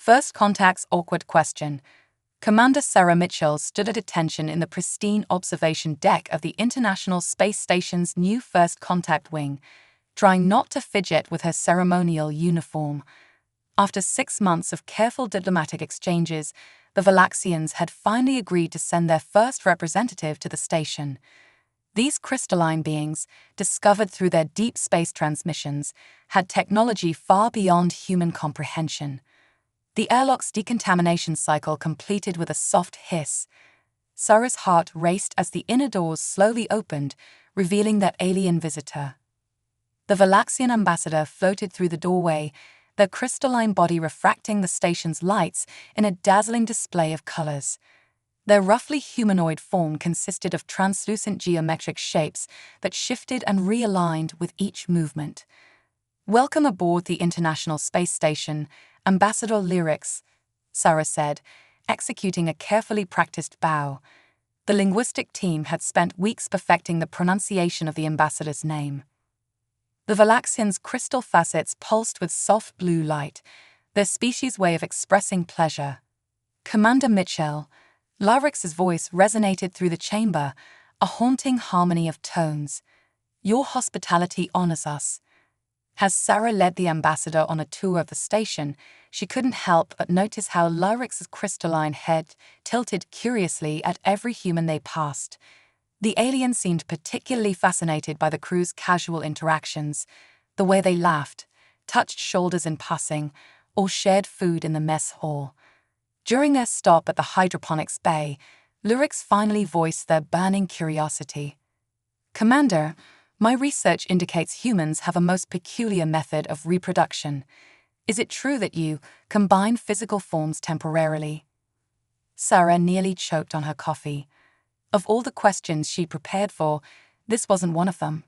First Contact's awkward question. Commander Sarah Mitchell stood at attention in the pristine observation deck of the International Space Station's new First Contact wing, trying not to fidget with her ceremonial uniform. After 6 months of careful diplomatic exchanges, the Valaxians had finally agreed to send their first representative to the station. These crystalline beings, discovered through their deep space transmissions, had technology far beyond human comprehension. The airlock's decontamination cycle completed with a soft hiss. Sarah's heart raced as the inner doors slowly opened, revealing their alien visitor. The Valaxian ambassador floated through the doorway, their crystalline body refracting the station's lights in a dazzling display of colors. Their roughly humanoid form consisted of translucent geometric shapes that shifted and realigned with each movement. "Welcome aboard the International Space Station, Ambassador Lyrics," Sarah said, executing a carefully practiced bow. The linguistic team had spent weeks perfecting the pronunciation of the ambassador's name. The Valaxians' crystal facets pulsed with soft blue light, their species' way of expressing pleasure. "Commander Mitchell," Lyrix's voice resonated through the chamber, a haunting harmony of tones. "Your hospitality honors us." As Sarah led the ambassador on a tour of the station, she couldn't help but notice how Lyrix's crystalline head tilted curiously at every human they passed. The alien seemed particularly fascinated by the crew's casual interactions, the way they laughed, touched shoulders in passing, or shared food in the mess hall. During their stop at the hydroponics bay, Lyrix finally voiced their burning curiosity. "Commander, my research indicates humans have a most peculiar method of reproduction. Is it true that you combine physical forms temporarily?" Sarah nearly choked on her coffee. Of all the questions she prepared for, this wasn't one of them.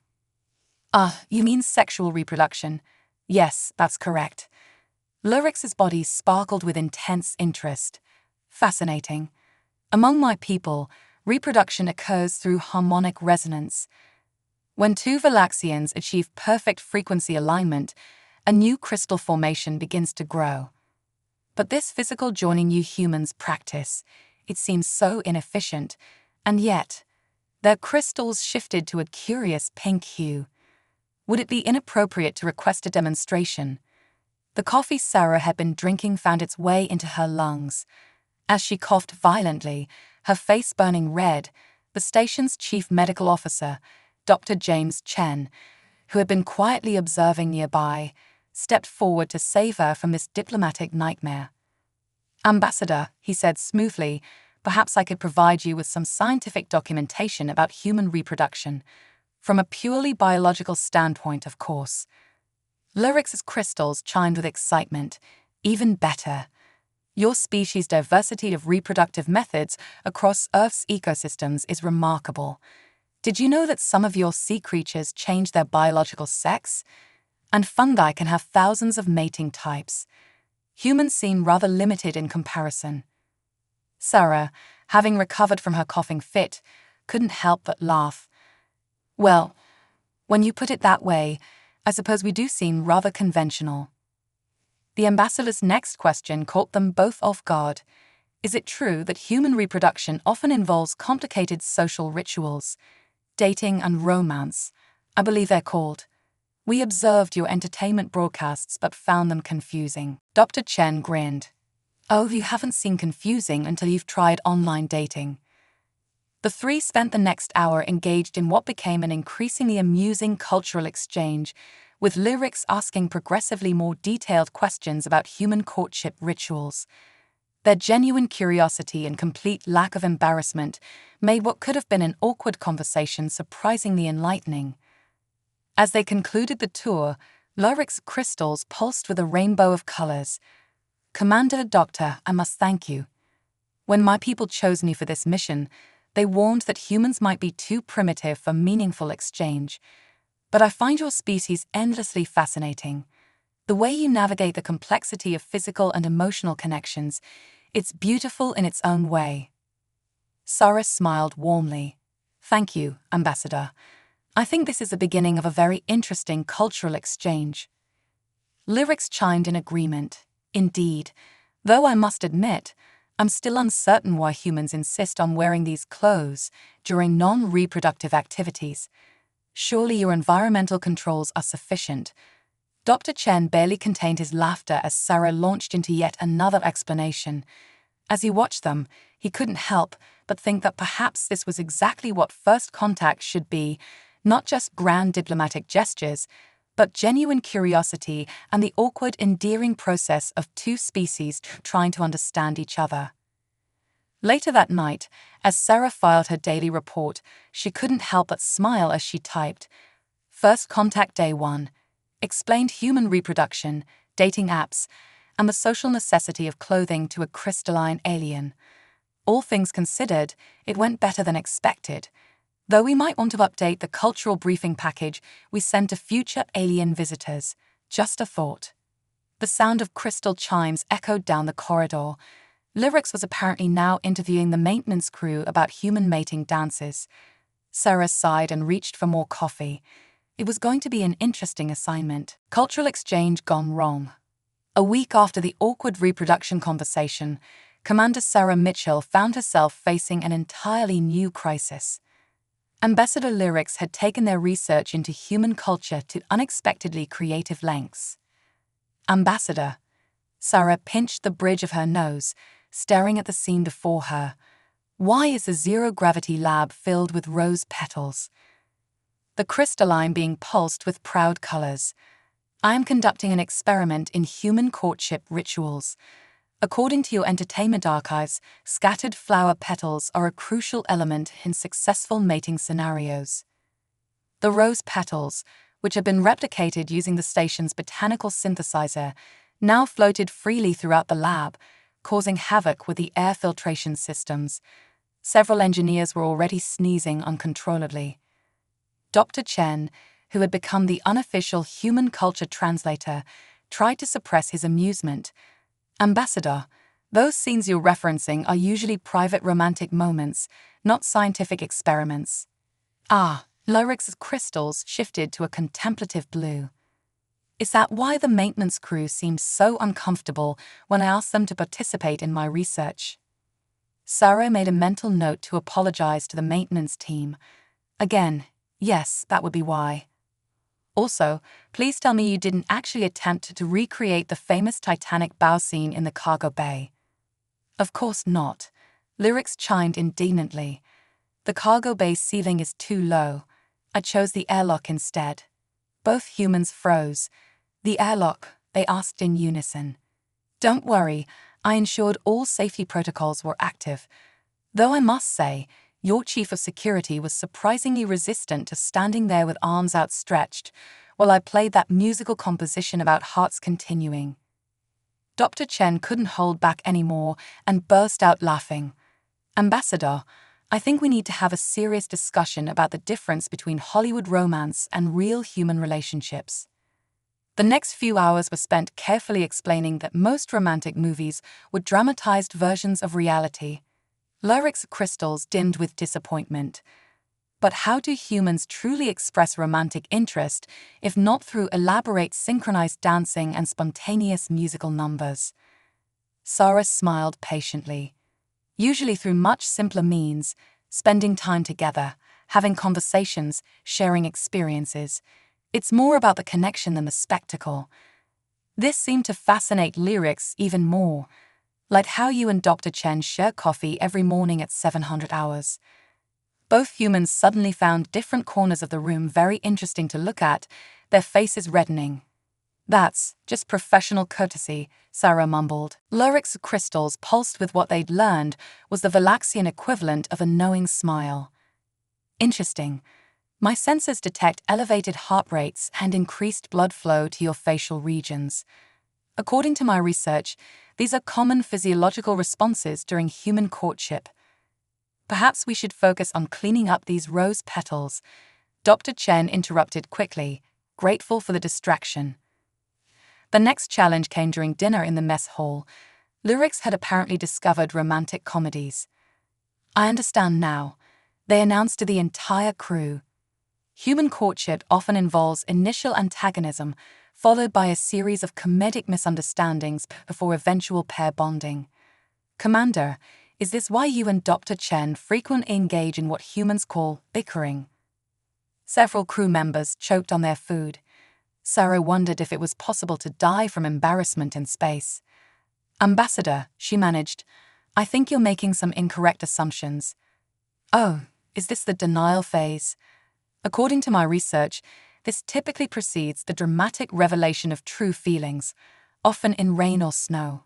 You mean sexual reproduction? Yes, that's correct." Lyrix's body sparkled with intense interest. "Fascinating. Among my people, reproduction occurs through harmonic resonance. When two Valaxians achieve perfect frequency alignment, a new crystal formation begins to grow. But this physical joining you humans practice, it seems so inefficient, and yet, their crystals shifted to a curious pink hue. Would it be inappropriate to request a demonstration? The coffee Sarah had been drinking found its way into her lungs. As she coughed violently, her face burning red, the station's chief medical officer, Dr. James Chen, who had been quietly observing nearby, stepped forward to save her from this diplomatic nightmare. "Ambassador," he said smoothly, "perhaps I could provide you with some scientific documentation about human reproduction, from a purely biological standpoint, of course." Lyrix's crystals chimed with excitement. "Even better. Your species' diversity of reproductive methods across Earth's ecosystems is remarkable. Did you know that some of your sea creatures change their biological sex? And fungi can have thousands of mating types. Humans seem rather limited in comparison." Sarah, having recovered from her coughing fit, couldn't help but laugh. "Well, when you put it that way, I suppose we do seem rather conventional." The ambassador's next question caught them both off guard. "Is it true that human reproduction often involves complicated social rituals? Dating and romance, I believe they're called. We observed your entertainment broadcasts but found them confusing." Dr. Chen grinned. "Oh, you haven't seen confusing until you've tried online dating." The three spent the next hour engaged in what became an increasingly amusing cultural exchange, with Lyrix asking progressively more detailed questions about human courtship rituals. Their genuine curiosity and complete lack of embarrassment made what could have been an awkward conversation surprisingly enlightening. As they concluded the tour, Lyrix's crystals pulsed with a rainbow of colors. "Commander Doctor, I must thank you. When my people chose me for this mission, they warned that humans might be too primitive for meaningful exchange. But I find your species endlessly fascinating. The way you navigate the complexity of physical and emotional connections, it's beautiful in its own way." Sarah smiled warmly. "Thank you, Ambassador. I think this is the beginning of a very interesting cultural exchange." Lyrix chimed in agreement. "Indeed, Though I must admit, I'm still uncertain why humans insist on wearing these clothes during non-reproductive activities. Surely your environmental controls are sufficient. Dr. Chen barely contained his laughter as Sarah launched into yet another explanation. As he watched them, he couldn't help but think that perhaps this was exactly what first contact should be, not just grand diplomatic gestures, but genuine curiosity and the awkward, endearing process of two species trying to understand each other. Later that night, as Sarah filed her daily report, she couldn't help but smile as she typed, "First Contact Day 1. Explained human reproduction, dating apps, and the social necessity of clothing to a crystalline alien. All things considered, it went better than expected, though we might want to update the cultural briefing package we send to future alien visitors. Just a thought." The sound of crystal chimes echoed down the corridor. Lyrics was apparently now interviewing the maintenance crew about human mating dances. Sarah sighed and reached for more coffee. It was going to be an interesting assignment. Cultural exchange gone wrong. A week after the awkward reproduction conversation, Commander Sarah Mitchell found herself facing an entirely new crisis. Ambassador Lyrics had taken their research into human culture to unexpectedly creative lengths. Ambassador. Sarah pinched the bridge of her nose, staring at the scene before her. Why is the zero-gravity lab filled with rose petals? The crystalline being pulsed with proud colors. I am conducting an experiment in human courtship rituals. According to your entertainment archives, scattered flower petals are a crucial element in successful mating scenarios. The rose petals, which had been replicated using the station's botanical synthesizer, now floated freely throughout the lab, causing havoc with the air filtration systems. Several engineers were already sneezing uncontrollably. Dr. Chen, who had become the unofficial human culture translator, tried to suppress his amusement. Ambassador, those scenes you're referencing are usually private romantic moments, not scientific experiments. Lyric's crystals shifted to a contemplative blue. Is that why the maintenance crew seemed so uncomfortable when I asked them to participate in my research? Sarah made a mental note to apologize to the maintenance team. Again, yes, that would be why. Also, please tell me you didn't actually attempt to recreate the famous Titanic bow scene in the cargo bay. Of course not. Lyrics chimed indignantly. The cargo bay ceiling is too low. I chose the airlock instead. Both humans froze. The airlock, they asked in unison. Don't worry, I ensured all safety protocols were active. Though I must say, your chief of security was surprisingly resistant to standing there with arms outstretched while I played that musical composition about hearts continuing. Dr. Chen couldn't hold back anymore and burst out laughing. Ambassador, I think we need to have a serious discussion about the difference between Hollywood romance and real human relationships. The next few hours were spent carefully explaining that most romantic movies were dramatized versions of reality. Lyric's crystals dimmed with disappointment. But how do humans truly express romantic interest if not through elaborate synchronized dancing and spontaneous musical numbers? Sarah smiled patiently. Usually through much simpler means, spending time together, having conversations, sharing experiences. It's more about the connection than the spectacle. This seemed to fascinate Lyrics even more, like how you and Dr. Chen share coffee every morning at 700 hours. Both humans suddenly found different corners of the room very interesting to look at, their faces reddening. That's just professional courtesy, Sarah mumbled. Lyric's crystals pulsed with what they'd learned was the Valaxian equivalent of a knowing smile. Interesting. My sensors detect elevated heart rates and increased blood flow to your facial regions. According to my research, these are common physiological responses during human courtship. Perhaps we should focus on cleaning up these rose petals. Dr. Chen interrupted quickly, grateful for the distraction. The next challenge came during dinner in the mess hall. Lyrics had apparently discovered romantic comedies. I understand now, they announced to the entire crew. Human courtship often involves initial antagonism, followed by a series of comedic misunderstandings before eventual pair bonding. Commander, is this why you and Dr. Chen frequently engage in what humans call bickering? Several crew members choked on their food. Sarah wondered if it was possible to die from embarrassment in space. Ambassador, she managed, I think you're making some incorrect assumptions. Oh, is this the denial phase? According to my research, this typically precedes the dramatic revelation of true feelings, often in rain or snow.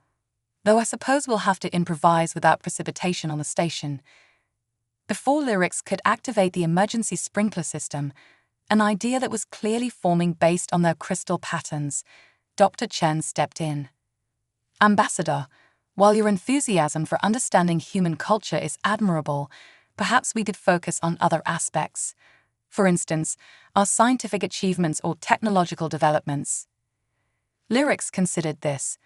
Though I suppose we'll have to improvise without precipitation on the station. Before Lyrics could activate the emergency sprinkler system, an idea that was clearly forming based on their crystal patterns, Dr. Chen stepped in. Ambassador, while your enthusiasm for understanding human culture is admirable, perhaps we could focus on other aspects. For instance, our scientific achievements or technological developments. Lyrics considered this.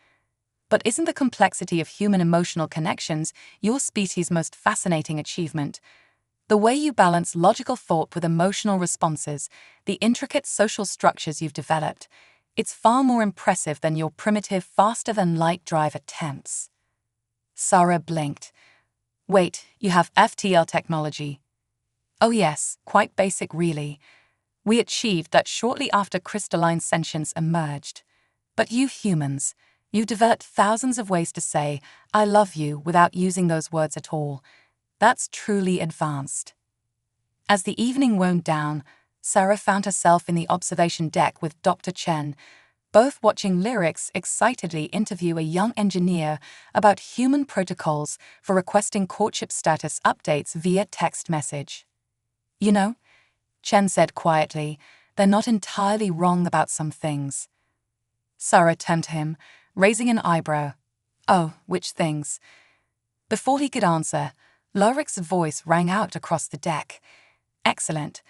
But isn't the complexity of human emotional connections your species' most fascinating achievement? The way you balance logical thought with emotional responses, the intricate social structures you've developed, it's far more impressive than your primitive, faster-than-light drive attempts. Sarah blinked. Wait, you have FTL technology? Oh yes, quite basic really. We achieved that shortly after crystalline sentience emerged. But you humans, you've developed thousands of ways to say, I love you without using those words at all. That's truly advanced. As the evening wound down, Sarah found herself in the observation deck with Dr. Chen, both watching Lyrics excitedly interview a young engineer about human protocols for requesting courtship status updates via text message. You know, Chen said quietly, they're not entirely wrong about some things. Sarah turned to him, raising an eyebrow. Oh, which things? Before he could answer, Lyric's voice rang out across the deck. Excellent.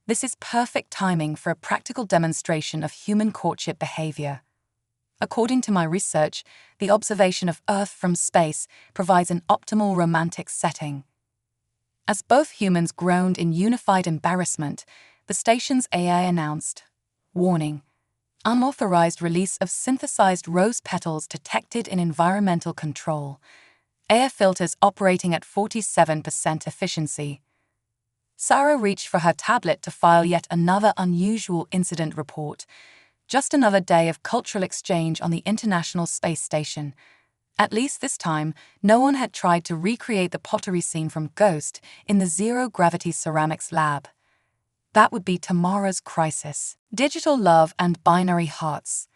This is perfect timing for a practical demonstration of human courtship behavior. According to my research, the observation of Earth from space provides an optimal romantic setting. As both humans groaned in unified embarrassment, the station's AI announced, Warning. Unauthorized release of synthesized rose petals detected in environmental control. Air filters operating at 47% efficiency. Sarah reached for her tablet to file yet another unusual incident report. Just another day of cultural exchange on the International Space Station. At least this time, no one had tried to recreate the pottery scene from Ghost in the zero-gravity ceramics lab. That would be tomorrow's crisis. Digital love and binary hearts.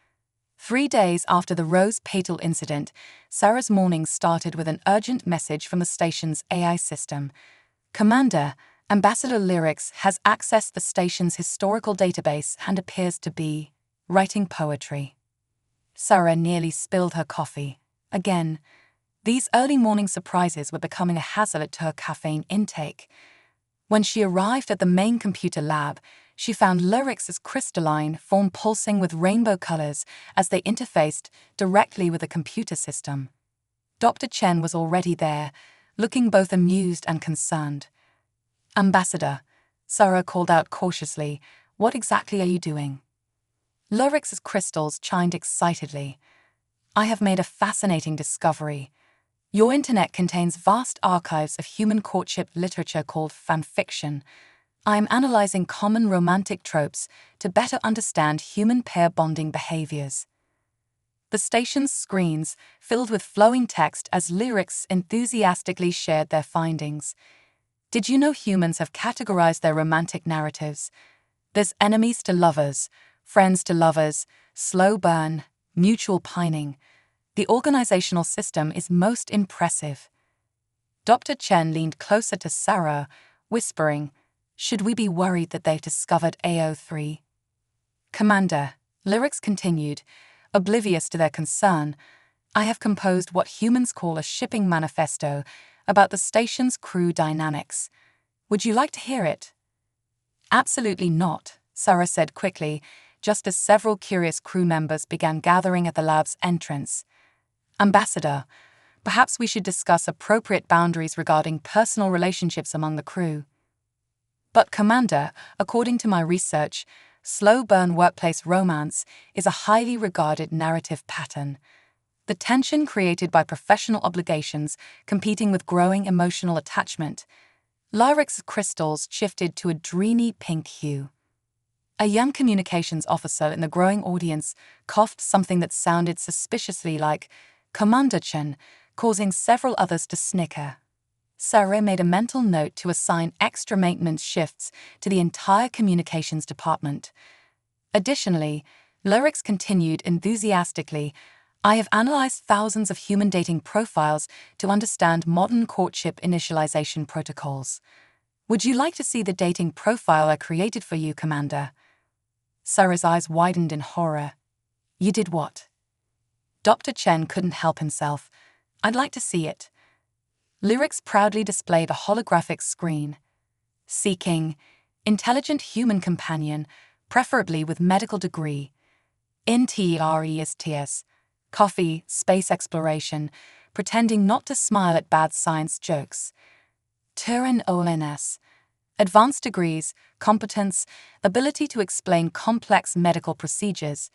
3 days after the rose petal incident, Sarah's morning started with an urgent message from the station's AI system. Commander, Ambassador Lyrics has accessed the station's historical database and appears to be writing poetry. Sarah nearly spilled her coffee. Again, these early morning surprises were becoming a hazard to her caffeine intake. When she arrived at the main computer lab, she found Lyrics' crystalline form pulsing with rainbow colors as they interfaced directly with the computer system. Dr. Chen was already there, looking both amused and concerned. Ambassador, Sarah called out cautiously, what exactly are you doing? Lyrics' crystals chimed excitedly. I have made a fascinating discovery. Your internet contains vast archives of human courtship literature called fanfiction. I am analyzing common romantic tropes to better understand human pair bonding behaviors. The station's screens filled with flowing text as Lyrics enthusiastically shared their findings. Did you know humans have categorized their romantic narratives? There's enemies to lovers, friends to lovers, slow burn, mutual pining. The organizational system is most impressive. Dr. Chen leaned closer to Sarah, whispering, should we be worried that they've discovered AO3? Commander, Lyrics continued, oblivious to their concern, I have composed what humans call a shipping manifesto about the station's crew dynamics. Would you like to hear it? Absolutely not, Sarah said quickly, just as several curious crew members began gathering at the lab's entrance. Ambassador, perhaps we should discuss appropriate boundaries regarding personal relationships among the crew. But Commander, according to my research, slow-burn workplace romance is a highly regarded narrative pattern. The tension created by professional obligations competing with growing emotional attachment. Lyric's crystals shifted to a dreamy pink hue. A young communications officer in the growing audience coughed something that sounded suspiciously like Commander Chen, causing several others to snicker. Sarah made a mental note to assign extra maintenance shifts to the entire communications department. Additionally, Lyrics continued enthusiastically, I have analyzed thousands of human dating profiles to understand modern courtship initialization protocols. Would you like to see the dating profile I created for you, Commander? Sarah's eyes widened in horror. You did what? Dr. Chen couldn't help himself. I'd like to see it. Lyrics proudly displayed a holographic screen. Seeking intelligent human companion, preferably with medical degree. Interests. Coffee, space exploration, pretending not to smile at bad science jokes. Turin ONS. Advanced degrees, competence, ability to explain complex medical procedures.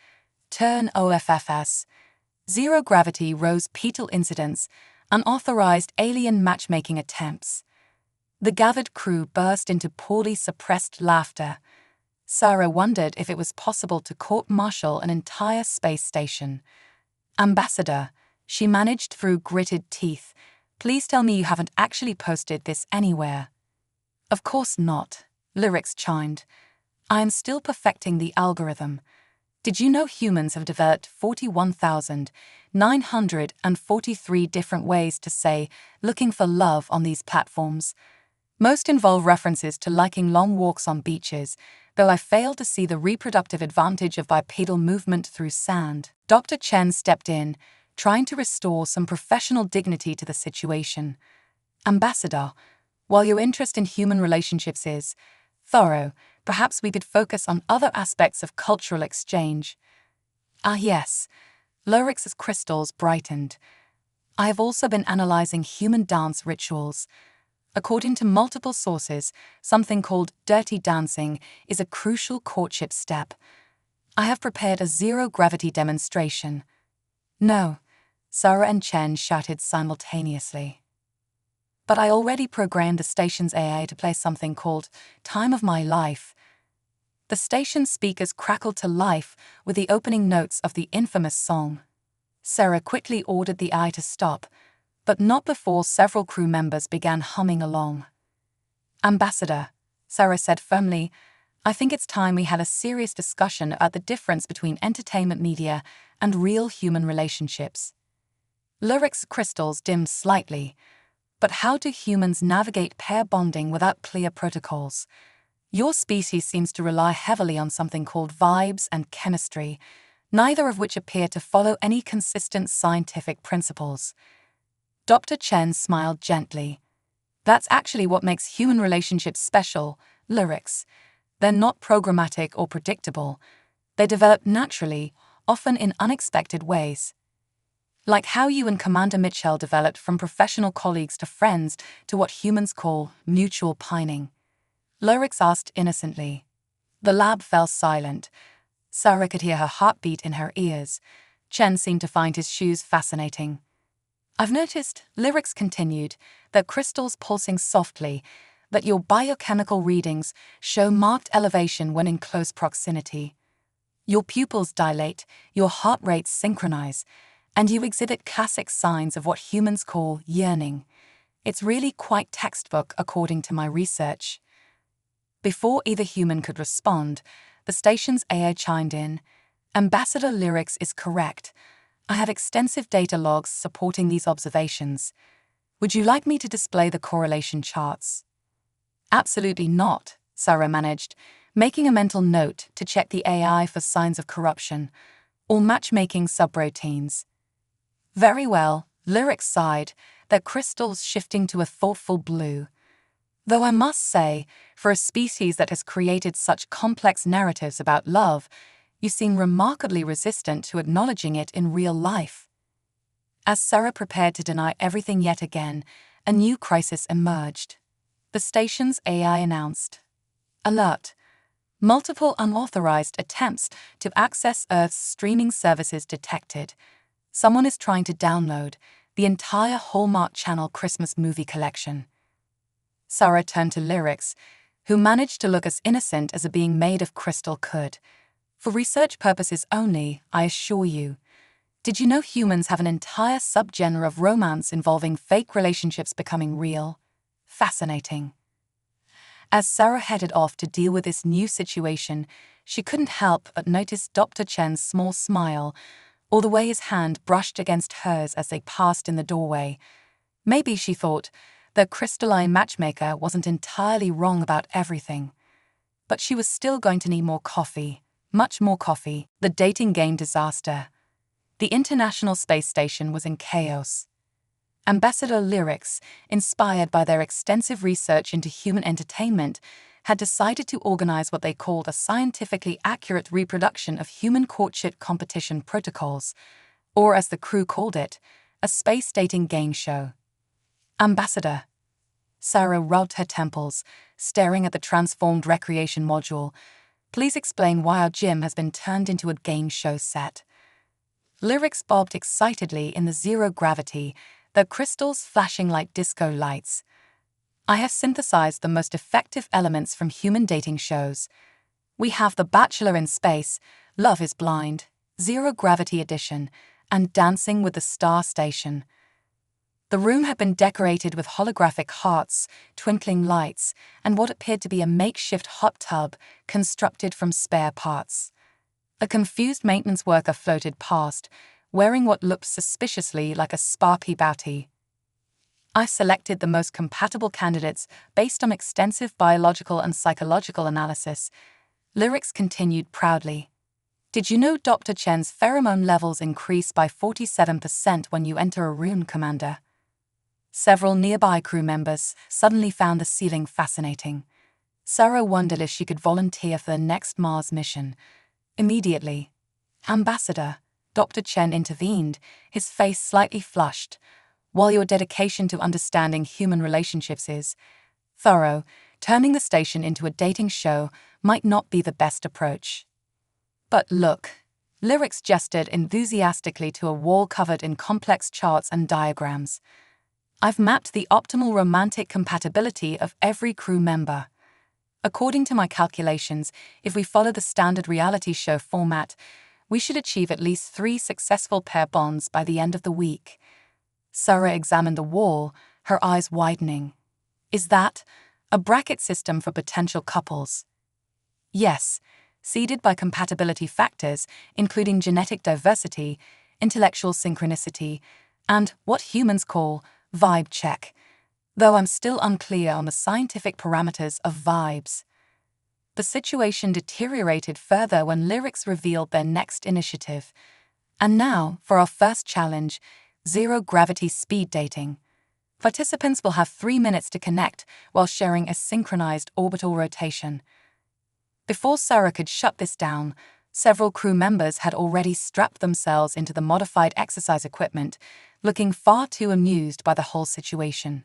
Turn OFFS. Zero gravity rose petal incidents, unauthorized alien matchmaking attempts. The gathered crew burst into poorly suppressed laughter. Sarah wondered if it was possible to court-martial an entire space station. Ambassador, she managed through gritted teeth, please tell me you haven't actually posted this anywhere. Of course not, Lyrics chimed. I am still perfecting the algorithm. Did you know humans have developed 41,943 different ways to say looking for love on these platforms? Most involve references to liking long walks on beaches, though I fail to see the reproductive advantage of bipedal movement through sand. Dr. Chen stepped in, trying to restore some professional dignity to the situation. Ambassador, while your interest in human relationships is thorough, perhaps we could focus on other aspects of cultural exchange. Ah yes, Lyric's crystals brightened. I have also been analyzing human dance rituals. According to multiple sources, something called dirty dancing is a crucial courtship step. I have prepared a zero-gravity demonstration. No, Sarah and Chen shouted simultaneously. But I already programmed the station's AI to play something called Time of My Life. The station's speakers crackled to life with the opening notes of the infamous song. Sarah quickly ordered the AI to stop, but not before several crew members began humming along. Ambassador, Sarah said firmly, I think it's time we had a serious discussion about the difference between entertainment media and real human relationships. Lyric's crystals dimmed slightly, but how do humans navigate pair bonding without clear protocols? Your species seems to rely heavily on something called vibes and chemistry, neither of which appear to follow any consistent scientific principles. Dr. Chen smiled gently. That's actually what makes human relationships special, Lyrics. They're not programmatic or predictable. They develop naturally, often in unexpected ways. Like how you and Commander Mitchell developed from professional colleagues to friends to what humans call mutual pining. Lyrics asked innocently. The lab fell silent. Sarah could hear her heartbeat in her ears. Chen seemed to find his shoes fascinating. I've noticed, Lyrics continued, that crystals pulsing softly, that your biochemical readings show marked elevation when in close proximity. Your pupils dilate, your heart rates synchronize, and you exhibit classic signs of what humans call yearning. It's really quite textbook according to my research. Before either human could respond, the station's AI chimed in. Ambassador Lyrics is correct. I have extensive data logs supporting these observations. Would you like me to display the correlation charts? Absolutely not, Sarah managed, making a mental note to check the AI for signs of corruption or matchmaking subroutines. Very well, Lyrics sighed, their crystals shifting to a thoughtful blue. Though I must say, for a species that has created such complex narratives about love, you seem remarkably resistant to acknowledging it in real life. As Sarah prepared to deny everything yet again, a new crisis emerged. The station's AI announced, Alert! Multiple unauthorized attempts to access Earth's streaming services detected. Someone is trying to download the entire Hallmark Channel Christmas movie collection. Sarah turned to Lyrics, who managed to look as innocent as a being made of crystal could. For research purposes only, I assure you. Did you know humans have an entire subgenre of romance involving fake relationships becoming real? Fascinating. As Sarah headed off to deal with this new situation, she couldn't help but notice Dr. Chen's small smile, or the way his hand brushed against hers as they passed in the doorway. Maybe, she thought, the crystalline matchmaker wasn't entirely wrong about everything. But she was still going to need more coffee, much more coffee. The dating game disaster. The International Space Station was in chaos. Ambassador Lyrics, inspired by their extensive research into human entertainment, had decided to organize what they called a scientifically accurate reproduction of human courtship competition protocols, or as the crew called it, a space dating game show. Ambassador. Sarah rubbed her temples, staring at the transformed recreation module. Please explain why our gym has been turned into a game show set. Lyrics bobbed excitedly in the zero gravity, their crystals flashing like disco lights. I have synthesized the most effective elements from human dating shows. We have The Bachelor in Space, Love is Blind, Zero Gravity Edition, and Dancing with the Star Station. The room had been decorated with holographic hearts, twinkling lights, and what appeared to be a makeshift hot tub constructed from spare parts. A confused maintenance worker floated past, wearing what looked suspiciously like a sparky bootie. I selected the most compatible candidates based on extensive biological and psychological analysis. Lyrics continued proudly. Did you know Dr. Chen's pheromone levels increase by 47% when you enter a room, Commander? Several nearby crew members suddenly found the ceiling fascinating. Sarah wondered if she could volunteer for the next Mars mission. Immediately, Ambassador, Dr. Chen intervened, his face slightly flushed. While your dedication to understanding human relationships is thorough, turning the station into a dating show might not be the best approach. But look, Lyrics gestured enthusiastically to a wall covered in complex charts and diagrams. I've mapped the optimal romantic compatibility of every crew member. According to my calculations, if we follow the standard reality show format, we should achieve at least 3 successful pair bonds by the end of the week. Sarah examined the wall, her eyes widening. Is that a bracket system for potential couples? Yes, seeded by compatibility factors, including genetic diversity, intellectual synchronicity, and what humans call vibe check, though I'm still unclear on the scientific parameters of vibes. The situation deteriorated further when Lyrics revealed their next initiative. And now, for our first challenge, zero-gravity speed dating. Participants will have 3 minutes to connect while sharing a synchronized orbital rotation. Before Sarah could shut this down, several crew members had already strapped themselves into the modified exercise equipment, looking far too amused by the whole situation.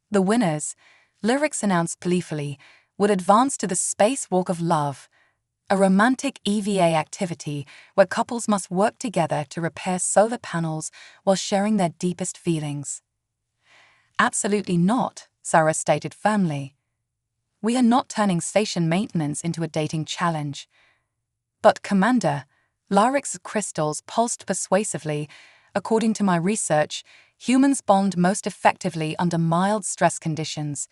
The winners, Lyrics announced gleefully, would advance to the Space Walk of Love, a romantic EVA activity where couples must work together to repair solar panels while sharing their deepest feelings. Absolutely not, Sarah stated firmly. We are not turning station maintenance into a dating challenge. But Commander, Lyric's crystals pulsed persuasively. According to my research, humans bond most effectively under mild stress conditions.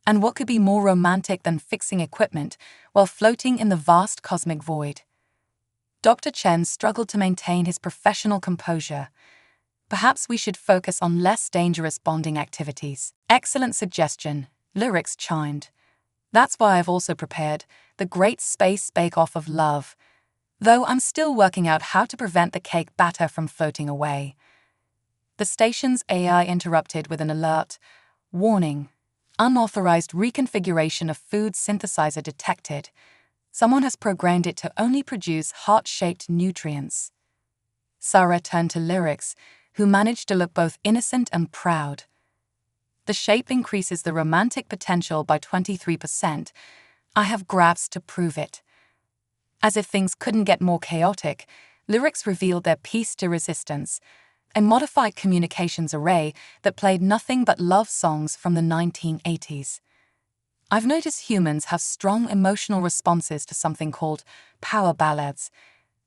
And what could be more romantic than fixing equipment while floating in the vast cosmic void? Dr. Chen struggled to maintain his professional composure. Perhaps we should focus on less dangerous bonding activities. Excellent suggestion, Lyrics chimed. That's why I've also prepared the Great Space Bake-Off of Love, though I'm still working out how to prevent the cake batter from floating away. The station's AI interrupted with an alert. Warning. Unauthorized reconfiguration of food synthesizer detected. Someone has programmed it to only produce heart-shaped nutrients. Sarah turned to Lyrics, who managed to look both innocent and proud. The shape increases the romantic potential by 23%. I have graphs to prove it. As if things couldn't get more chaotic, Lyrics revealed their piece de resistance, a modified communications array that played nothing but love songs from the 1980s. I've noticed humans have strong emotional responses to something called power ballads.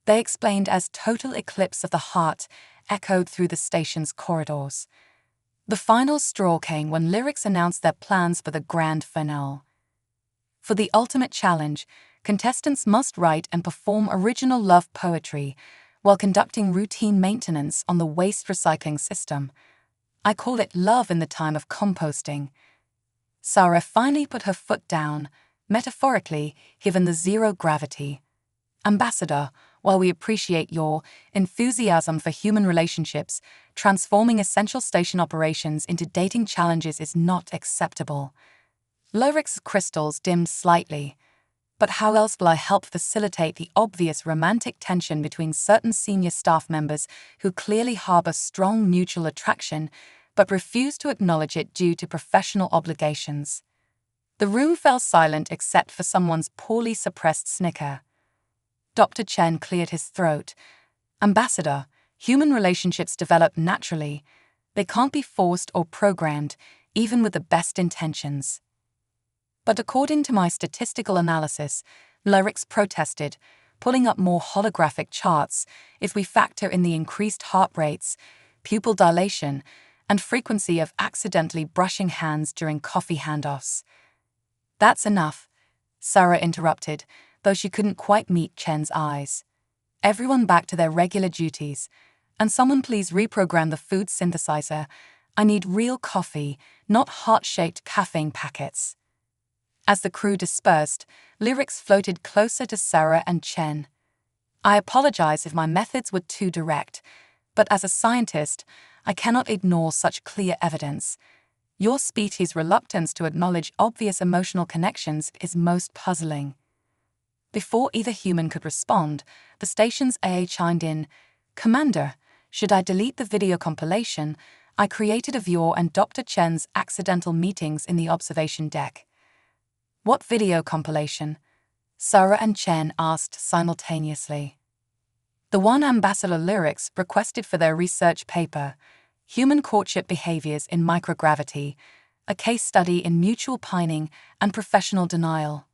They explained as total eclipse of the heart echoed through the station's corridors. The final straw came when Lyrics announced their plans for the grand finale. For the ultimate challenge, contestants must write and perform original love poetry while conducting routine maintenance on the waste recycling system. I call it love in the time of composting. Sarah finally put her foot down, metaphorically, given the zero gravity. Ambassador, while we appreciate your enthusiasm for human relationships, transforming essential station operations into dating challenges is not acceptable. Lyric's crystals dimmed slightly. But how else will I help facilitate the obvious romantic tension between certain senior staff members who clearly harbor strong mutual attraction but refuse to acknowledge it due to professional obligations? The room fell silent except for someone's poorly suppressed snicker. Dr. Chen cleared his throat. Ambassador, human relationships develop naturally. They can't be forced or programmed, even with the best intentions. But according to my statistical analysis, Lyrics protested, pulling up more holographic charts if we factor in the increased heart rates, pupil dilation, and frequency of accidentally brushing hands during coffee handoffs. That's enough, Sarah interrupted, though she couldn't quite meet Chen's eyes. Everyone back to their regular duties, and someone please reprogram the food synthesizer. I need real coffee, not heart-shaped caffeine packets. As the crew dispersed, Lyrics floated closer to Sarah and Chen. I apologize if my methods were too direct, but as a scientist, I cannot ignore such clear evidence. Your species' reluctance to acknowledge obvious emotional connections is most puzzling. Before either human could respond, the station's AA chimed in. Commander, should I delete the video compilation? I created of your and Dr. Chen's accidental meetings in the observation deck. What video compilation? Sarah and Chen asked simultaneously. The one Ambassador Lyrics requested for their research paper, Human Courtship Behaviors in Microgravity, a case study in mutual pining and professional denial.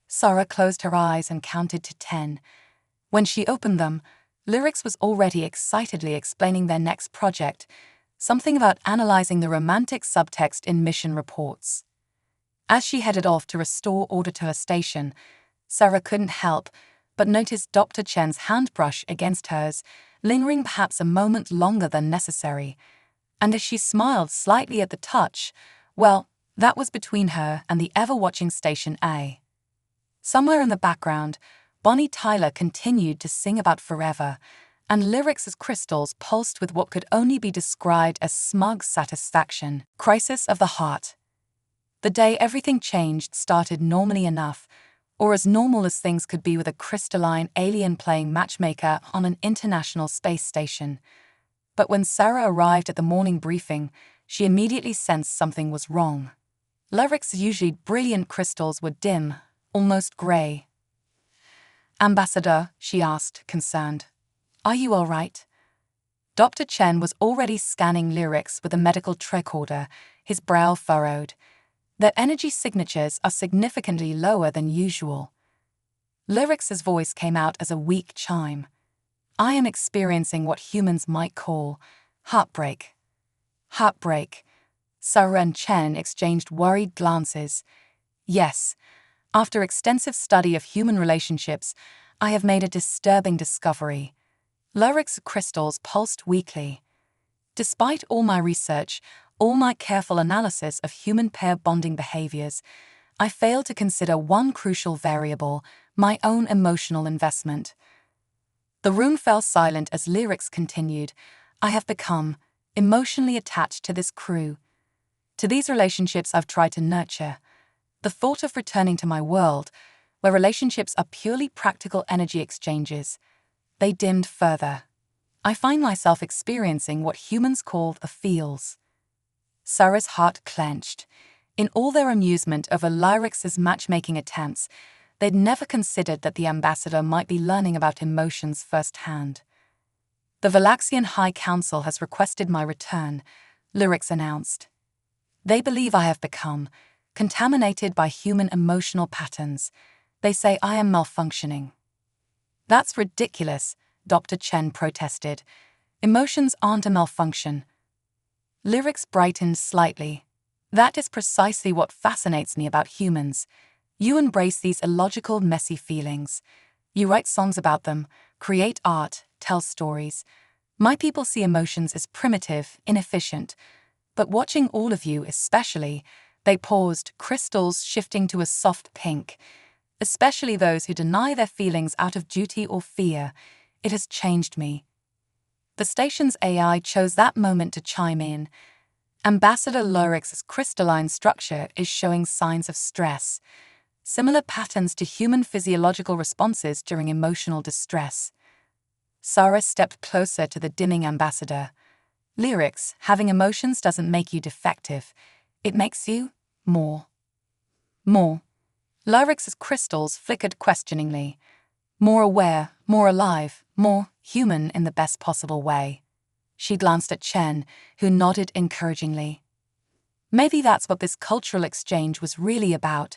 Sarah closed her eyes and counted to 10. When she opened them, Lyrics was already excitedly explaining their next project, something about analyzing the romantic subtext in mission reports. As she headed off to restore order to her station, Sarah couldn't help but notice Dr. Chen's handbrush against hers, lingering perhaps a moment longer than necessary. And as she smiled slightly at the touch, well, that was between her and the ever-watching Station A. Somewhere in the background, Bonnie Tyler continued to sing about forever, and Lyrics' crystals pulsed with what could only be described as smug satisfaction. Crisis of the heart. The day everything changed started normally enough, or as normal as things could be with a crystalline alien playing matchmaker on an international space station. But when Sarah arrived at the morning briefing, she immediately sensed something was wrong. Lyrics' usually brilliant crystals were dim, almost grey. Ambassador, she asked, concerned. Are you all right? Dr. Chen was already scanning Lyrics with a medical tricorder, his brow furrowed. Their energy signatures are significantly lower than usual. Lyrics' voice came out as a weak chime. I am experiencing what humans might call heartbreak. Heartbreak. Sarah and Chen exchanged worried glances. Yes, after extensive study of human relationships, I have made a disturbing discovery. Lyrics' crystals pulsed weakly. Despite all my research, all my careful analysis of human pair bonding behaviors, I failed to consider one crucial variable, my own emotional investment. The room fell silent as Lyrics continued. I have become emotionally attached to this crew. To these relationships I've tried to nurture. The thought of returning to my world, where relationships are purely practical energy exchanges, they dimmed further. I find myself experiencing what humans call the feels. Sarah's heart clenched. In all their amusement over Lyrix's matchmaking attempts, they'd never considered that the ambassador might be learning about emotions firsthand. "The Valaxian High Council has requested my return," Lyrix announced. "They believe I have become contaminated by human emotional patterns. They say I am malfunctioning." "That's ridiculous," Dr. Chen protested. "Emotions aren't a malfunction." Lyrix brightened slightly. "That is precisely what fascinates me about humans. You embrace these illogical, messy feelings. You write songs about them, create art, tell stories. My people see emotions as primitive, inefficient. But watching all of you, especially," they paused, crystals shifting to a soft pink, "especially those who deny their feelings out of duty or fear, it has changed me." The station's AI chose that moment to chime in. "Ambassador Lyrix's crystalline structure is showing signs of stress, similar patterns to human physiological responses during emotional distress." Sarah stepped closer to the dimming ambassador. "Lyrix, having emotions doesn't make you defective. It makes you more." "More?" Lyrix's crystals flickered questioningly. "More aware, more alive, more human in the best possible way." She glanced at Chen, who nodded encouragingly. Maybe that's what this cultural exchange was really about.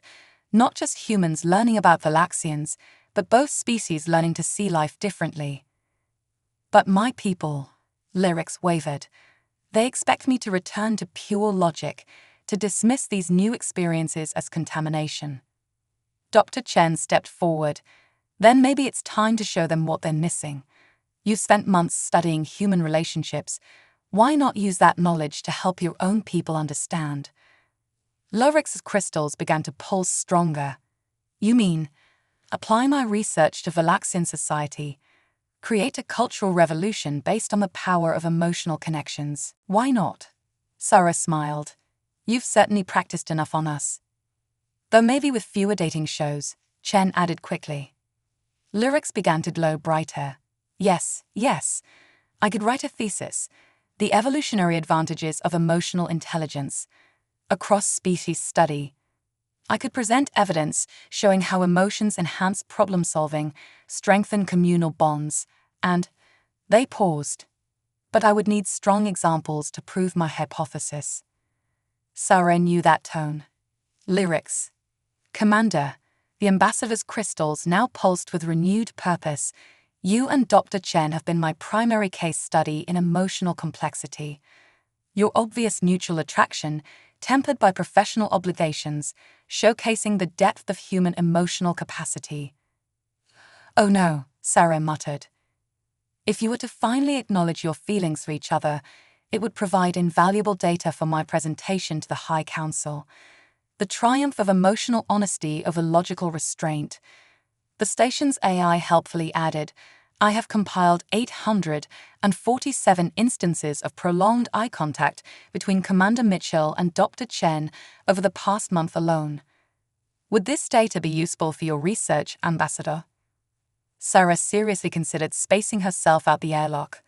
Not just humans learning about Valaxians, but both species learning to see life differently. "But my people," Lyrix wavered. "They expect me to return to pure logic, to dismiss these new experiences as contamination." Dr. Chen stepped forward. "Then maybe it's time to show them what they're missing. You've spent months studying human relationships. Why not use that knowledge to help your own people understand?" Lyrix's crystals began to pulse stronger. "You mean, apply my research to Valaxian society, create a cultural revolution based on the power of emotional connections? Why not?" Sarah smiled. "You've certainly practiced enough on us." "Though maybe with fewer dating shows," Chen added quickly. Lyrix began to glow brighter. Yes, I could write a thesis. The evolutionary advantages of emotional intelligence. A cross-species study. I could present evidence showing how emotions enhance problem-solving, strengthen communal bonds, and..." They paused. "But I would need strong examples to prove my hypothesis." Sarah knew that tone. "Lyrix." "Commander," the ambassador's crystals now pulsed with renewed purpose, "you and Dr. Chen have been my primary case study in emotional complexity. Your obvious mutual attraction, tempered by professional obligations, showcasing the depth of human emotional capacity." "Oh no," Sarah muttered. "If you were to finally acknowledge your feelings for each other, it would provide invaluable data for my presentation to the High Council. The triumph of emotional honesty over logical restraint." The station's AI helpfully added, "I have compiled 847 instances of prolonged eye contact between Commander Mitchell and Dr. Chen over the past month alone. Would this data be useful for your research, Ambassador?" Sarah seriously considered spacing herself out the airlock.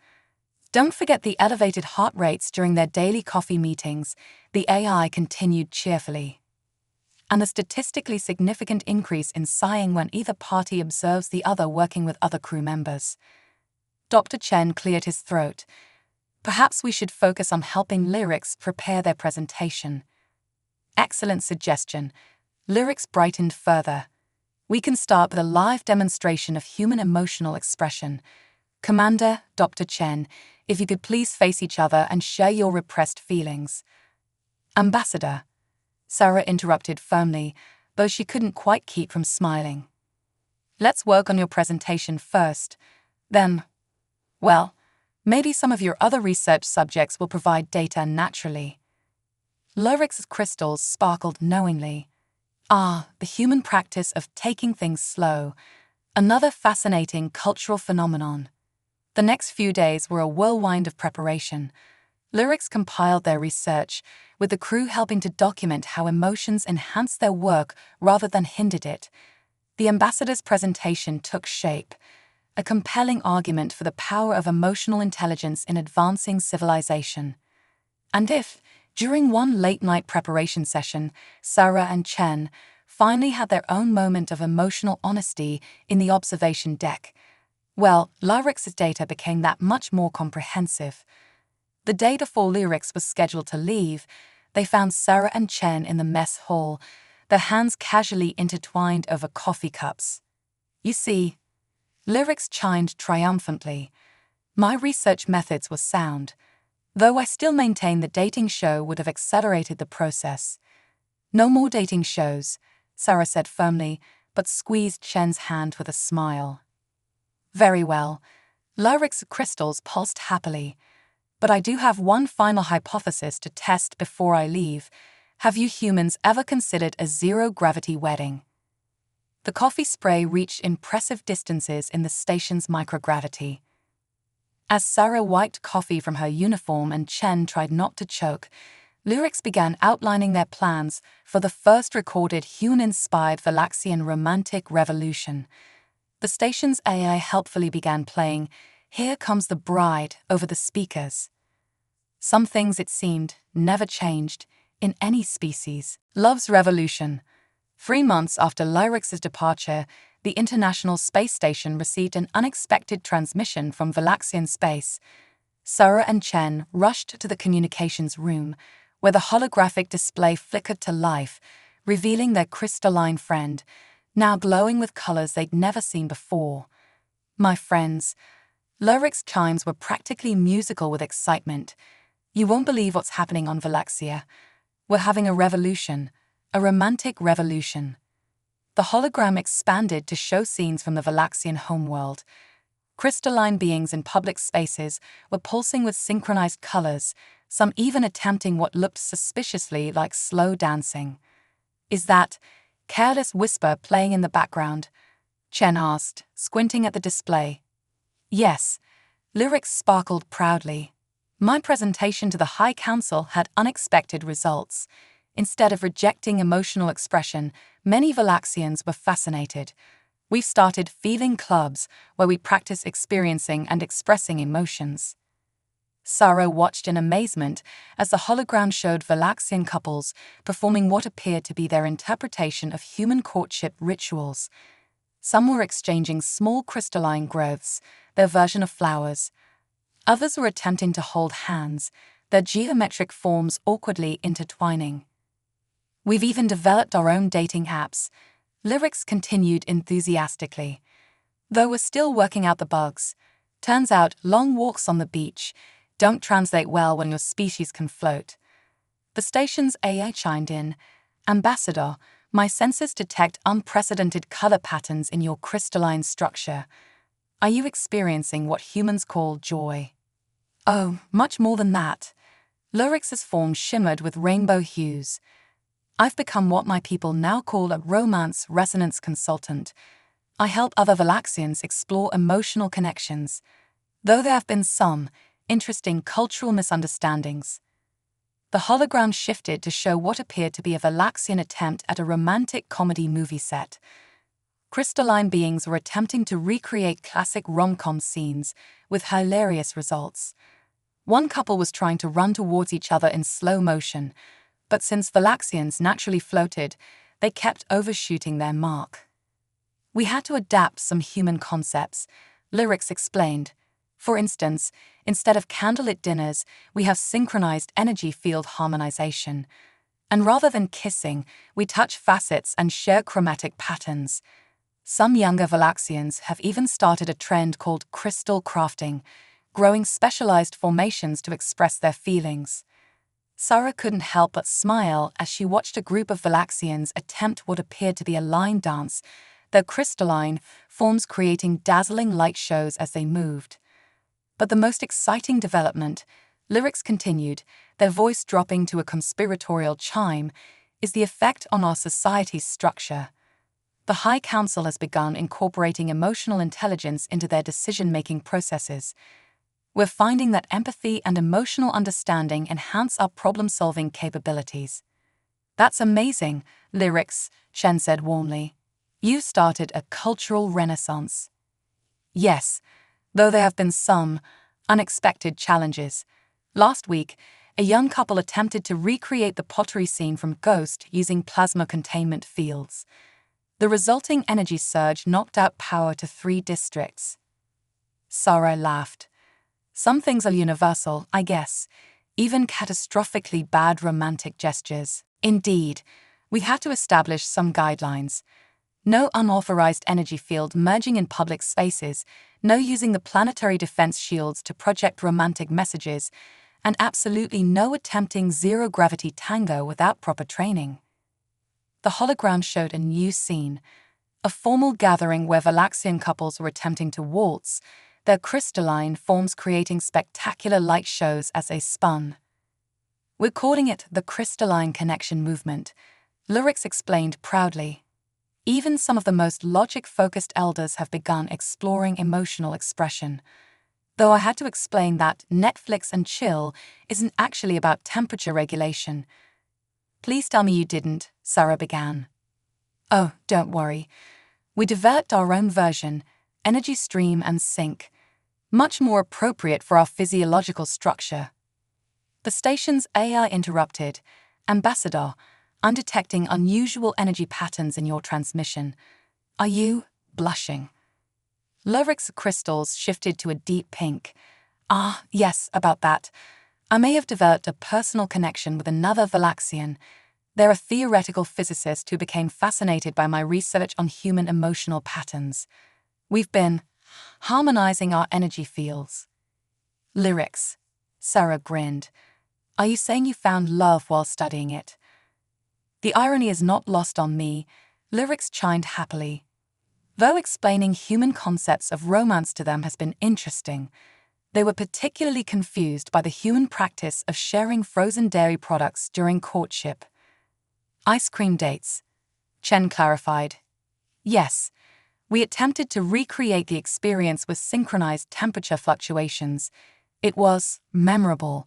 "Don't forget the elevated heart rates during their daily coffee meetings," the AI continued cheerfully. "And the statistically significant increase in sighing when either party observes the other working with other crew members." Dr. Chen cleared his throat. "Perhaps we should focus on helping Lyrix prepare their presentation." "Excellent suggestion." Lyrix brightened further. "We can start with a live demonstration of human emotional expression. Commander, Dr. Chen, if you could please face each other and share your repressed feelings." "Ambassador," Sarah interrupted firmly, though she couldn't quite keep from smiling. "Let's work on your presentation first. Then, well, maybe some of your other research subjects will provide data naturally." Lyrix's crystals sparkled knowingly. "Ah, the human practice of taking things slow. Another fascinating cultural phenomenon." The next few days were a whirlwind of preparation. Lyrix compiled their research, with the crew helping to document how emotions enhanced their work rather than hindered it. The ambassador's presentation took shape, a compelling argument for the power of emotional intelligence in advancing civilization. And if, During one late-night preparation session, Sarah and Chen finally had their own moment of emotional honesty in the observation deck. Well, Lyric's data became that much more comprehensive. The day before Lyrics was scheduled to leave, they found Sarah and Chen in the mess hall, their hands casually intertwined over coffee cups. You see, Lyrics chimed triumphantly. My research methods were sound, though I still maintain the dating show would have accelerated the process. No more dating shows, Sarah said firmly, but squeezed Chen's hand with a smile. Very well. Lyric's crystals pulsed happily. But I do have one final hypothesis to test before I leave. Have you humans ever considered a zero-gravity wedding? The coffee spray reached impressive distances in the station's microgravity. As Sarah wiped coffee from her uniform and Chen tried not to choke, Lyrics began outlining their plans for the first recorded human-inspired Valaxian romantic revolution. The station's AI helpfully began playing "Here Comes the Bride" over the speakers. Some things, it seemed, never changed in any species. Love's revolution. 3 months after Lyrics' departure, the International Space Station received an unexpected transmission from Valaxian space. Sarah and Chen rushed to the communications room, where the holographic display flickered to life, revealing their crystalline friend, now glowing with colors they'd never seen before. My friends, Lyric's chimes were practically musical with excitement. You won't believe what's happening on Valaxia. We're having a revolution, a romantic revolution. The hologram expanded to show scenes from the Valaxian homeworld. Crystalline beings in public spaces were pulsing with synchronized colors, some even attempting what looked suspiciously like slow dancing. Is that careless whisper playing in the background? Chen asked, squinting at the display. Yes, Lyrics sparkled proudly. My presentation to the High Council had unexpected results. Instead of rejecting emotional expression, many Valaxians were fascinated. We've started feeling clubs where we practice experiencing and expressing emotions. Sarah watched in amazement as the hologram showed Valaxian couples performing what appeared to be their interpretation of human courtship rituals. Some were exchanging small crystalline growths, their version of flowers. Others were attempting to hold hands, their geometric forms awkwardly intertwining. We've even developed our own dating apps, Lyrics continued enthusiastically. Though we're still working out the bugs. Turns out long walks on the beach don't translate well when your species can float. The station's AI chimed in. Ambassador, my sensors detect unprecedented color patterns in your crystalline structure. Are you experiencing what humans call joy? Oh, much more than that. Lyric's form shimmered with rainbow hues. I've become what my people now call a romance resonance consultant. I help other Valaxians explore emotional connections, though there have been some interesting cultural misunderstandings. The hologram shifted to show what appeared to be a Valaxian attempt at a romantic comedy movie set. Crystalline beings were attempting to recreate classic rom-com scenes with hilarious results. One couple was trying to run towards each other in slow motion, but since Valaxians naturally floated, they kept overshooting their mark. We had to adapt some human concepts, Lyrics explained. For instance, instead of candlelit dinners, we have synchronized energy field harmonization. And rather than kissing, we touch facets and share chromatic patterns. Some younger Valaxians have even started a trend called crystal crafting, growing specialized formations to express their feelings. Sarah couldn't help but smile as she watched a group of Valaxians attempt what appeared to be a line dance, their crystalline forms creating dazzling light shows as they moved. But the most exciting development, Lyrics continued, their voice dropping to a conspiratorial chime, is the effect on our society's structure. The High Council has begun incorporating emotional intelligence into their decision-making processes. We're finding that empathy and emotional understanding enhance our problem-solving capabilities. That's amazing, Lyrics, Chen said warmly. You started a cultural renaissance. Yes, though there have been some unexpected challenges. Last week, a young couple attempted to recreate the pottery scene from Ghost using plasma containment fields. The resulting energy surge knocked out power to 3 districts. Sarah laughed. Some things are universal, I guess, even catastrophically bad romantic gestures. Indeed, we had to establish some guidelines. No unauthorized energy field merging in public spaces, no using the planetary defense shields to project romantic messages, and absolutely no attempting zero-gravity tango without proper training. The hologram showed a new scene, a formal gathering where Valaxian couples were attempting to waltz, their crystalline forms creating spectacular light shows as they spun. "We're calling it the crystalline connection movement," Lyrics explained proudly. Even some of the most logic-focused elders have begun exploring emotional expression. Though I had to explain that Netflix and chill isn't actually about temperature regulation. "Please tell me you didn't," Sarah began. "Oh, don't worry. We developed our own version, energy stream and sync, much more appropriate for our physiological structure." The station's AI interrupted. "Ambassador, I'm detecting unusual energy patterns in your transmission. Are you blushing?" Lyric's crystals shifted to a deep pink. "Ah, yes, about that. I may have developed a personal connection with another Valaxian. They're a theoretical physicist who became fascinated by my research on human emotional patterns. We've been harmonizing our energy fields." "Lyrics," Sarah grinned. "Are you saying you found love while studying it?" "The irony is not lost on me," Lyrics chimed happily. "Though explaining human concepts of romance to them has been interesting, they were particularly confused by the human practice of sharing frozen dairy products during courtship." "Ice cream dates," Chen clarified. "Yes, we attempted to recreate the experience with synchronized temperature fluctuations. It was memorable.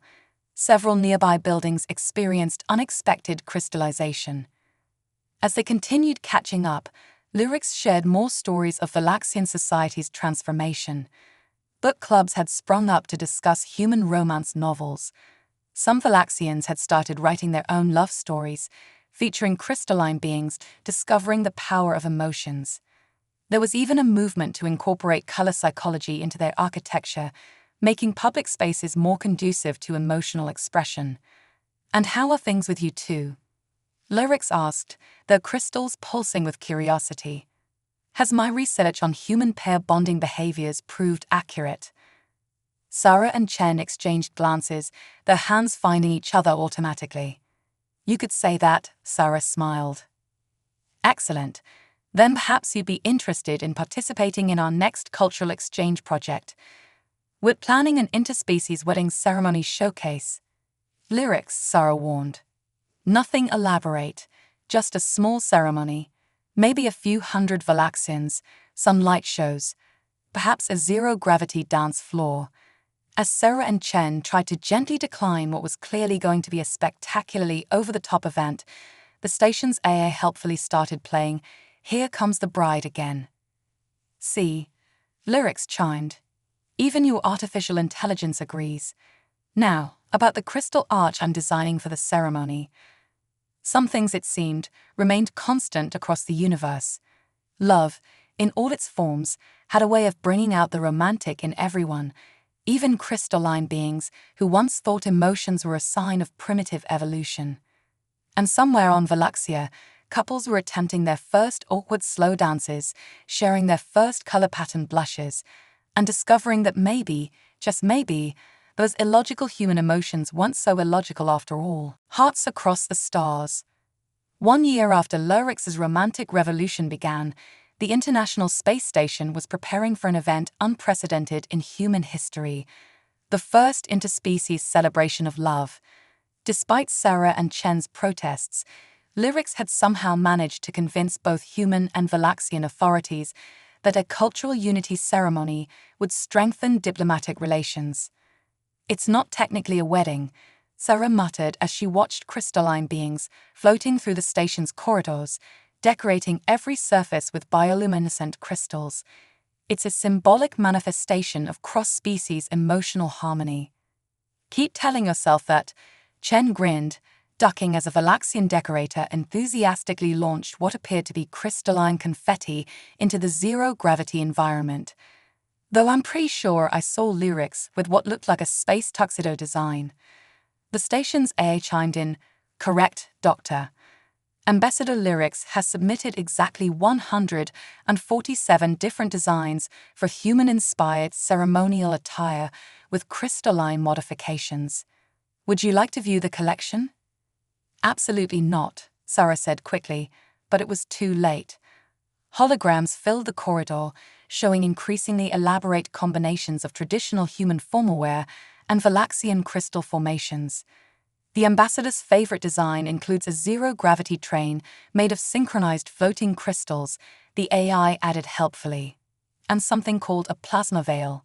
Several nearby buildings experienced unexpected crystallization." As they continued catching up, Lyrics shared more stories of Valaxian society's transformation. Book clubs had sprung up to discuss human romance novels. Some Valaxians had started writing their own love stories, featuring crystalline beings discovering the power of emotions. There was even a movement to incorporate color psychology into their architecture, making public spaces more conducive to emotional expression. "And how are things with you two?" Lyrics asked, their crystals pulsing with curiosity. "Has my research on human pair bonding behaviors proved accurate?" Sarah and Chen exchanged glances, their hands finding each other automatically. "You could say that," Sarah smiled. "Excellent. Then perhaps you'd be interested in participating in our next cultural exchange project. We're planning an interspecies wedding ceremony showcase." "Lyrics," Sarah warned. "Nothing elaborate, just a small ceremony, maybe a few hundred Valaxians, some light shows, perhaps a zero-gravity dance floor." As Sarah and Chen tried to gently decline what was clearly going to be a spectacularly over-the-top event, the station's AA helpfully started playing "Here Comes the Bride" again. "See," Lyrics chimed. "Even your artificial intelligence agrees. Now, about the crystal arch I'm designing for the ceremony." Some things, it seemed, remained constant across the universe. Love, in all its forms, had a way of bringing out the romantic in everyone, even crystalline beings who once thought emotions were a sign of primitive evolution. And somewhere on Valaxia, couples were attempting their first awkward slow dances, sharing their first color-patterned blushes, and discovering that maybe, just maybe, those illogical human emotions weren't so illogical after all. Hearts across the stars. 1 year after Lyrics' romantic revolution began, the International Space Station was preparing for an event unprecedented in human history, the first interspecies celebration of love. Despite Sarah and Chen's protests, Lyrics had somehow managed to convince both human and Valaxian authorities that a cultural unity ceremony would strengthen diplomatic relations. "It's not technically a wedding," Sarah muttered as she watched crystalline beings floating through the station's corridors, decorating every surface with bioluminescent crystals. "It's a symbolic manifestation of cross-species emotional harmony." "Keep telling yourself that," Chen grinned, ducking as a Valaxian decorator enthusiastically launched what appeared to be crystalline confetti into the zero-gravity environment. Though I'm pretty sure I saw lyrics with what looked like a space tuxedo design. The station's AA chimed in, "Correct, Doctor." Ambassador Lyrics has submitted exactly 147 different designs for human-inspired ceremonial attire with crystalline modifications. Would you like to view the collection? Absolutely not, Sarah said quickly, but it was too late. Holograms filled the corridor, showing increasingly elaborate combinations of traditional human formalware and Valaxian crystal formations. The ambassador's favorite design includes a zero-gravity train made of synchronized floating crystals, the AI added helpfully, and something called a plasma veil.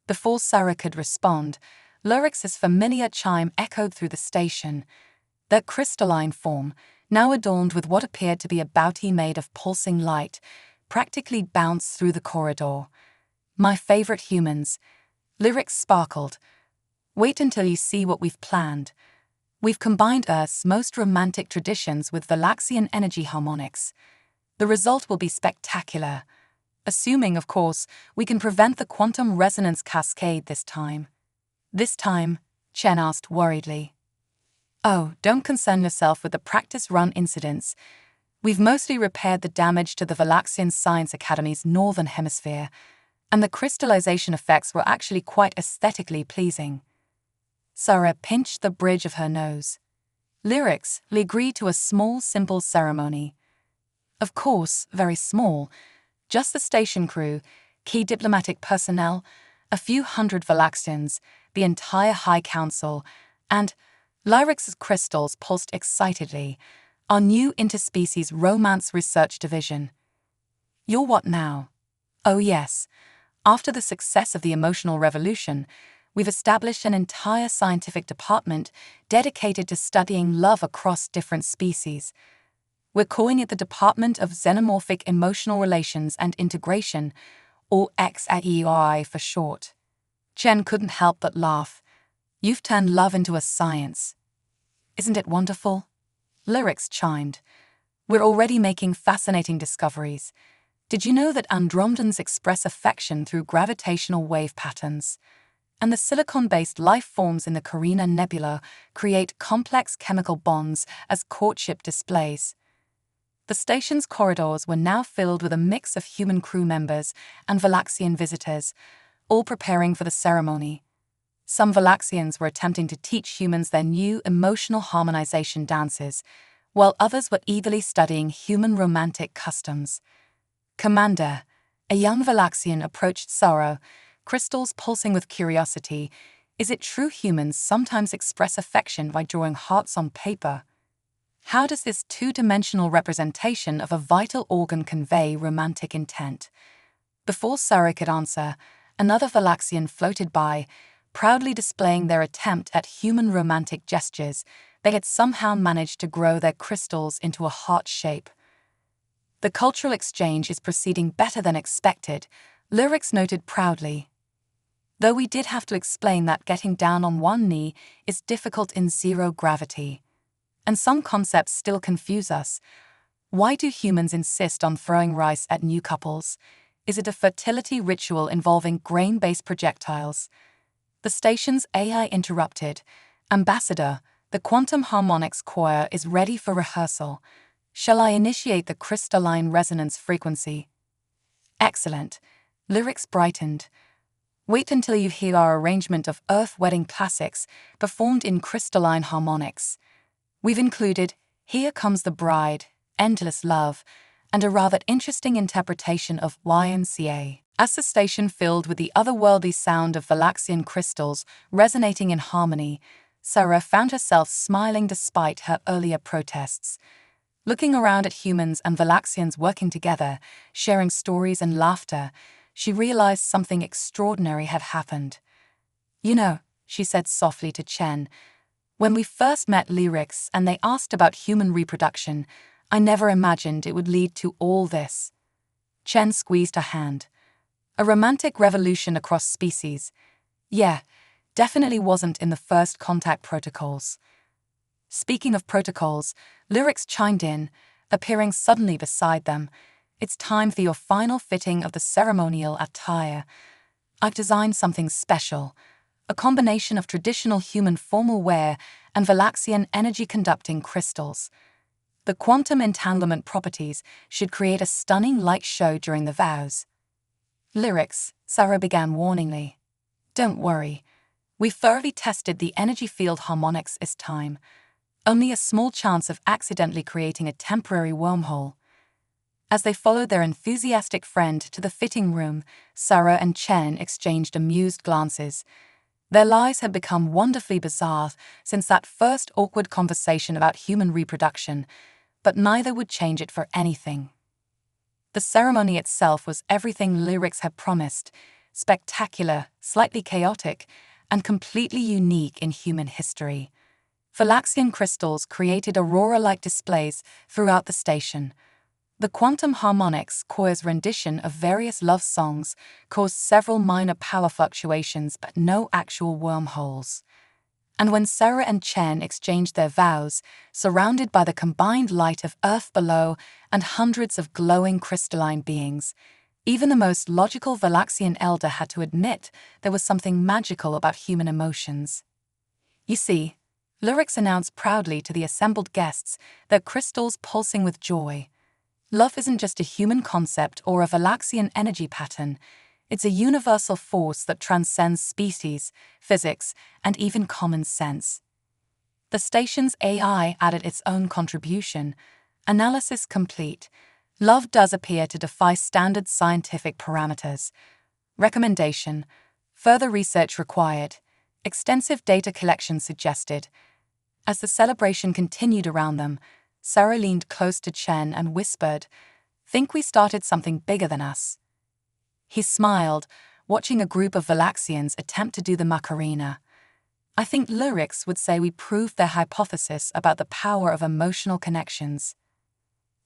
Before Sarah could respond, Lyrix's familiar chime echoed through the station. Their crystalline form, now adorned with what appeared to be a bounty made of pulsing light, practically bounced through the corridor. "My favorite humans," Lyrics sparkled. "Wait until you see what we've planned. We've combined Earth's most romantic traditions with Valaxian energy harmonics. The result will be spectacular. Assuming, of course, we can prevent the quantum resonance cascade this time." "This time?" Chen asked worriedly. "Oh, don't concern yourself with the practice run incidents. We've mostly repaired the damage to the Valaxian Science Academy's northern hemisphere, and the crystallization effects were actually quite aesthetically pleasing." Sarah pinched the bridge of her nose. Lyrics agreed to a small, simple ceremony. Of course, very small. Just the station crew, key diplomatic personnel, a few hundred Valaxians, the entire High Council, and Lyrix's crystals pulsed excitedly, our new interspecies romance research division. "You're what now?" "Oh yes. After the success of the emotional revolution, we've established an entire scientific department dedicated to studying love across different species. We're calling it the Department of Xenomorphic Emotional Relations and Integration, or HFY for short." Chen couldn't help but laugh. "You've turned love into a science." "Isn't it wonderful?" Lyrics chimed. "We're already making fascinating discoveries. Did you know that Andromedans express affection through gravitational wave patterns? And the silicon-based life forms in the Carina Nebula create complex chemical bonds as courtship displays?" The station's corridors were now filled with a mix of human crew members and Valaxian visitors, all preparing for the ceremony. Some Valaxians were attempting to teach humans their new emotional harmonization dances, while others were eagerly studying human romantic customs. "Commander," a young Valaxian approached Sarah, crystals pulsing with curiosity. "Is it true humans sometimes express affection by drawing hearts on paper? How does this two-dimensional representation of a vital organ convey romantic intent?" Before Sarah could answer, another Valaxian floated by, proudly displaying their attempt at human romantic gestures. They had somehow managed to grow their crystals into a heart shape. "The cultural exchange is proceeding better than expected," Lyrics noted proudly. "Though we did have to explain that getting down on one knee is difficult in zero gravity. And some concepts still confuse us. Why do humans insist on throwing rice at new couples? Is it a fertility ritual involving grain-based projectiles?" The station's AI interrupted. "Ambassador, the quantum harmonics choir is ready for rehearsal. Shall I initiate the crystalline resonance frequency?" "Excellent." Lyrics brightened. "Wait until you hear our arrangement of Earth wedding classics performed in crystalline harmonics. We've included Here Comes the Bride, Endless Love, and a rather interesting interpretation of YMCA." As the station filled with the otherworldly sound of Valaxian crystals resonating in harmony, Sarah found herself smiling despite her earlier protests. Looking around at humans and Valaxians working together, sharing stories and laughter, she realized something extraordinary had happened. "You know," she said softly to Chen, "when we first met Lyrics and they asked about human reproduction, I never imagined it would lead to all this." Chen squeezed her hand. "A romantic revolution across species. Yeah, definitely wasn't in the first contact protocols. Speaking of protocols, Lyrics chimed in, appearing suddenly beside them. It's time for your final fitting of the ceremonial attire. I've designed something special, a combination of traditional human formal wear and Valaxian energy-conducting crystals. The quantum entanglement properties should create a stunning light show during the vows. Lyrics, Sarah began warningly. Don't worry. We thoroughly tested the energy field harmonics this time. Only a small chance of accidentally creating a temporary wormhole. As they followed their enthusiastic friend to the fitting room, Sarah and Chen exchanged amused glances. Their lives had become wonderfully bizarre since that first awkward conversation about human reproduction, but neither would change it for anything. The ceremony itself was everything Lyrics had promised, spectacular, slightly chaotic, and completely unique in human history. Valaxian crystals created aurora-like displays throughout the station. The quantum harmonics choir's rendition of various love songs caused several minor power fluctuations but no actual wormholes. And when Sarah and Chen exchanged their vows, surrounded by the combined light of Earth below and hundreds of glowing crystalline beings, even the most logical Valaxian elder had to admit there was something magical about human emotions. You see, Lyrics announced proudly to the assembled guests, their crystals pulsing with joy. Love isn't just a human concept or a Valaxian energy pattern. It's a universal force that transcends species, physics, and even common sense. The station's AI added its own contribution. Analysis complete. Love does appear to defy standard scientific parameters. Recommendation: further research required. Extensive data collection suggested. As the celebration continued around them, Sarah leaned close to Chen and whispered, "Think we started something bigger than us?" He smiled, watching a group of Valaxians attempt to do the Macarena. "I think Lyrics would say we proved their hypothesis about the power of emotional connections."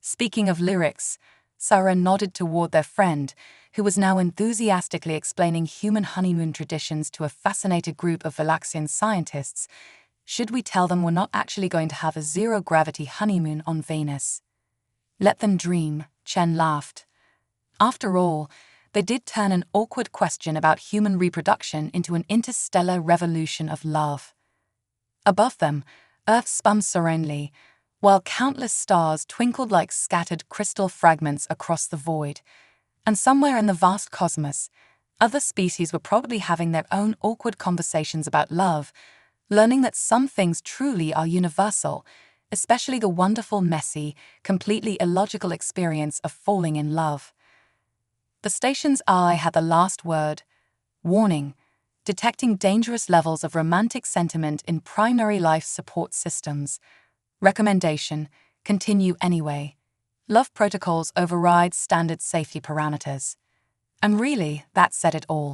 Speaking of Lyrics, Sarah nodded toward their friend, who was now enthusiastically explaining human honeymoon traditions to a fascinated group of Valaxian scientists. Should we tell them we're not actually going to have a zero-gravity honeymoon on Venus? Let them dream, Chen laughed. After all, they did turn an awkward question about human reproduction into an interstellar revolution of love. Above them, Earth spun serenely, while countless stars twinkled like scattered crystal fragments across the void. And somewhere in the vast cosmos, other species were probably having their own awkward conversations about love, learning that some things truly are universal, especially the wonderful, messy, completely illogical experience of falling in love. The station's eye had the last word. Warning: detecting dangerous levels of romantic sentiment in primary life support systems. Recommendation: continue anyway. Love protocols override standard safety parameters. And really, that said it all.